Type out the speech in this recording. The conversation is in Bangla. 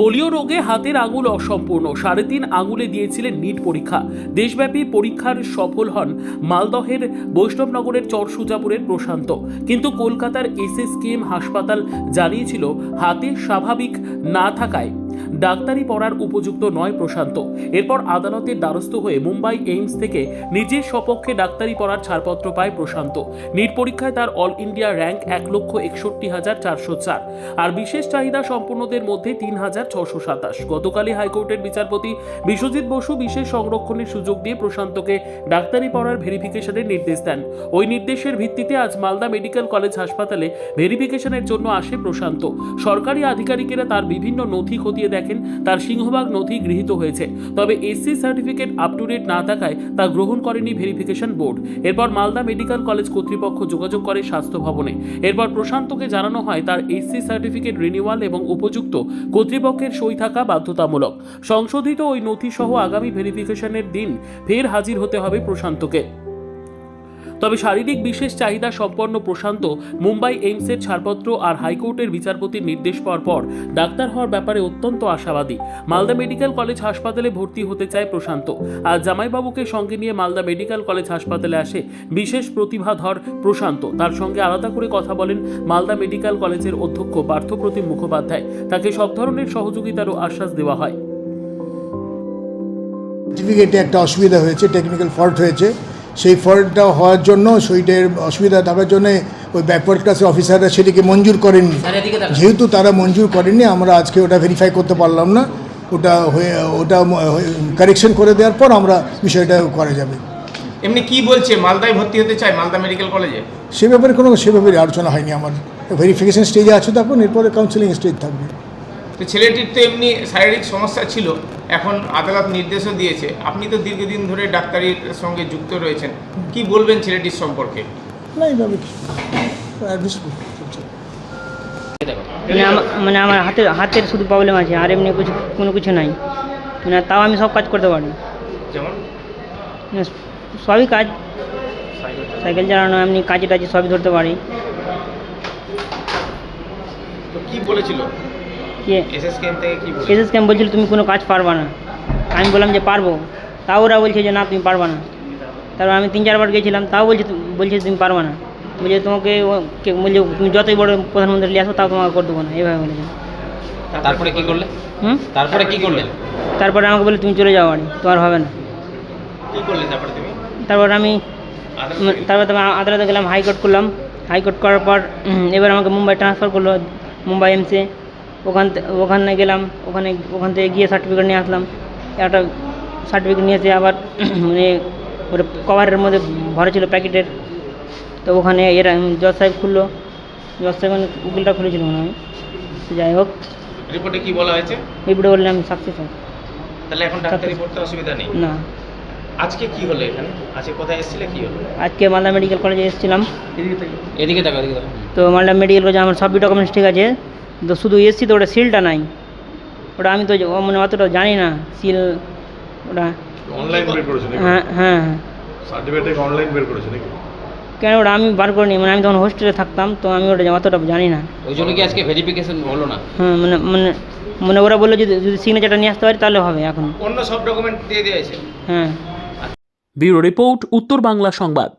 পোলিও রোগে হাতের আঙুল অসম্পূর্ণ 3.5 আঙুলে দিয়েছিলেন নিট পরীক্ষা। দেশব্যাপী পরীক্ষার সফল হন মালদহের বৈষ্ণবনগরের চরসুজাপুরের প্রশান্ত, কিন্তু কলকাতার এসএসকেএম হাসপাতাল জানিয়েছিল হাতে স্বাভাবিক না থাকায় ডাক্তারি পড়ার উপযুক্ত নয় প্রশান্ত। এরপর আদালতের দ্বারস্থ হয়ে মুম্বাই এইমস থেকে নিজের সপক্ষে ডাক্তারি পড়ার ছাড়পত্র পায় প্রশান্ত। নিট পরীক্ষায় তার অল ইন্ডিয়া র্যাঙ্ক 1,61,404, আর বিশেষ চাহিদা সম্পন্নদের মধ্যে 3,627। গতকালই হাইকোর্টের বিচারপতি বিশ্বজিৎ বসু বিশেষ সংরক্ষণের সুযোগ দিয়ে প্রশান্তকে ডাক্তারি পড়ার ভেরিফিকেশনের নির্দেশ দেন। ওই নির্দেশের ভিত্তিতে আজ মালদা মেডিকেল কলেজ হাসপাতালে ভেরিফিকেশনের জন্য আসে প্রশান্ত। সরকারি আধিকারিকেরা তার বিভিন্ন নথি খতিয়ে দেখেন, তার সিংহভাগ নথি গৃহীত হয়েছে, তবে SC certificate up to date না থাকায় তা গ্রহণ করেনি ভেরিফিকেশন বোর্ড। এরপর মালদা মেডিকেল কলেজ কর্তৃপক্ষ যোগাযোগ করে স্বাস্থ্য ভবনে। এরপর প্রশান্তকে জানানো হয় তার এসসি সার্টিফিকেট রিনিউয়াল এবং উপযুক্ত কর্তৃপক্ষের সই থাকা বাধ্যতামূলক। সংশোধিত ওই নথি সহ আগামী ভেরিফিকেশনের দিন ফের হাজির হতে হবে প্রশান্তকে। তবে শারীরিক বিশেষ চাহিদা সম্পন্ন প্রশান্ত মুম্বাই এইমসের ছাড়পত্র আর হাইকোর্টের বিচারপতির নির্দেশ পাওয়ার পর ডাক্তার হওয়ার ব্যাপারে অত্যন্ত আশাবাদী। মালদা মেডিকেল কলেজ হাসপাতালে ভর্তি হতে চায় প্রশান্ত। আর জামাইবাবুকে সঙ্গে নিয়ে মালদা মেডিকেল কলেজ হাসপাতালে আসে বিশেষ প্রতিভাধর প্রশান্ত। তার সঙ্গে আলাদা করে কথা বলেন মালদা মেডিকেল কলেজের অধ্যক্ষ পার্থপ্রতিম মুখোপাধ্যায়। তাকে সব ধরনের সহযোগিতারও আশ্বাস দেওয়া হয়। সার্টিফিকেটে একটা অসুবিধা হয়েছে, টেকনিক্যাল ফল্ট হয়েছে। সেই ফল্টটা হওয়ার জন্য সেইটার অসুবিধা থাকার জন্য ওই ব্যাকওয়ার্ড ক্লাসের অফিসাররা সেটিকে মঞ্জুর করেননি। যেহেতু তারা মঞ্জুর করেননি, আমরা আজকে ওটা ভেরিফাই করতে পারলাম না। ওটা কারেকশন করে দেওয়ার পর আমরা বিষয়টা করা যাবে। এমনি কি বলছে, মালদায় ভর্তি হতে চায় মালদা মেডিকেল কলেজে? সেভাবে আলোচনা হয়নি। আমার ভেরিফিকেশন স্টেজে আছে, তখন এরপরে কাউন্সিলিং স্টেজ থাকবে। তো ছেলেটির তো এমনি শারীরিক সমস্যা ছিল, এখন আদালত নির্দেশও দিয়েছে। আপনি তো দীর্ঘদিন ধরে ডাক্তারির সঙ্গে যুক্ত রয়েছেন, কি বলবেন ছেলেটির সম্পর্কে? না, এইভাবে মানে আমার হাতের শুধু প্রবলেম আছে, আর এমনি কোনো কিছু নাই। মানে তাও আমি সব কাজ করতে পারি, যেমন সবই কাজ, সাইকেল চালানো, এমনি কাজে টাজে সবই ধরতে পারি। তো কি বলেছিল এসএসকেএম থেকে? কি বলেছিল? এসএসকেএম বলছিল তুমি কোনো কাজ পারবা না। আমি বললাম যে পারবো, তাও ওরা বলছে যে না তুমি পারবা না। তারপর আমি 3-4 বার গেছিলাম, তাও বলছে তুমি পারবা না। বলছে তোমাকে বলছে তুমি যতই বড় প্রধানমন্ত্রী নিয়ে আসো তাও তোমাকে করে দেবো না, এইভাবে বলেছে। তারপরে কি করলে? তারপরে কি করলে? তারপরে আমাকে বলে তুমি চলে যাও বাড়ি, তোমার হবে না। কি করলে তারপরে তুমি? তারপর আমি আদালতে গেলাম, হাইকোর্ট করার পর এবার আমাকে মুম্বাই ট্রান্সফার করলো, মুম্বাই এমসে। ওখানে গেলাম, ওখান থেকে গিয়ে সার্টিফিকেট নিয়ে আসলাম। একটা সার্টিফিকেট নিয়ে এসে আবার মানে ওটা কভারের মধ্যে ভরা ছিল প্যাকেটের। তো ওখানে এরা জজ সাহেব খুললো, জজ সাহেব উকিলটা খুলেছিল মনে হয়। যাই হোক, রিপোর্টে কি বলা হয়েছে? রিপোর্টে বললাম আমি সাকসেস হয়। তাহলে এখন ডাক্তারি পড়তে অসুবিধা নেই? না। আজকে কি হলো এখানে? আজকে কোথায় এসেছিলে, কি হলো? আজকে মালদা মেডিকেল কলেজে এসেছিলাম। এদিকে দেখো। তো মালদা মেডিকেল কলেজে আমার সবই ডকুমেন্টস ঠিক আছে, তো শুধু এসছি তো ওটা সিলটা নাই। ওটা আমি তো মানে অতটা জানি না সিল ওটা। অনলাইন বের করেছে নাকি? হ্যাঁ সার্টিফিকেট অনলাইন বের করেছে নাকি? কেন ওটা আমি বার করিনি, মানে আমি তখন হোস্টেলে থাকতাম, তো আমি ওটা অতটা জানি না। ওই জন্য কি আজকে ভেরিফিকেশন হলো না? হ্যাঁ মানে ওরা বললো যদি সিগনেচারটা নিয়ে আসতে পারি তাহলে হবে। এখন অন্য সব ডকুমেন্ট দিয়ে দিয়েছে। হ্যাঁ। ব্যুরো রিপোর্ট, উত্তর বাংলা সংবাদ।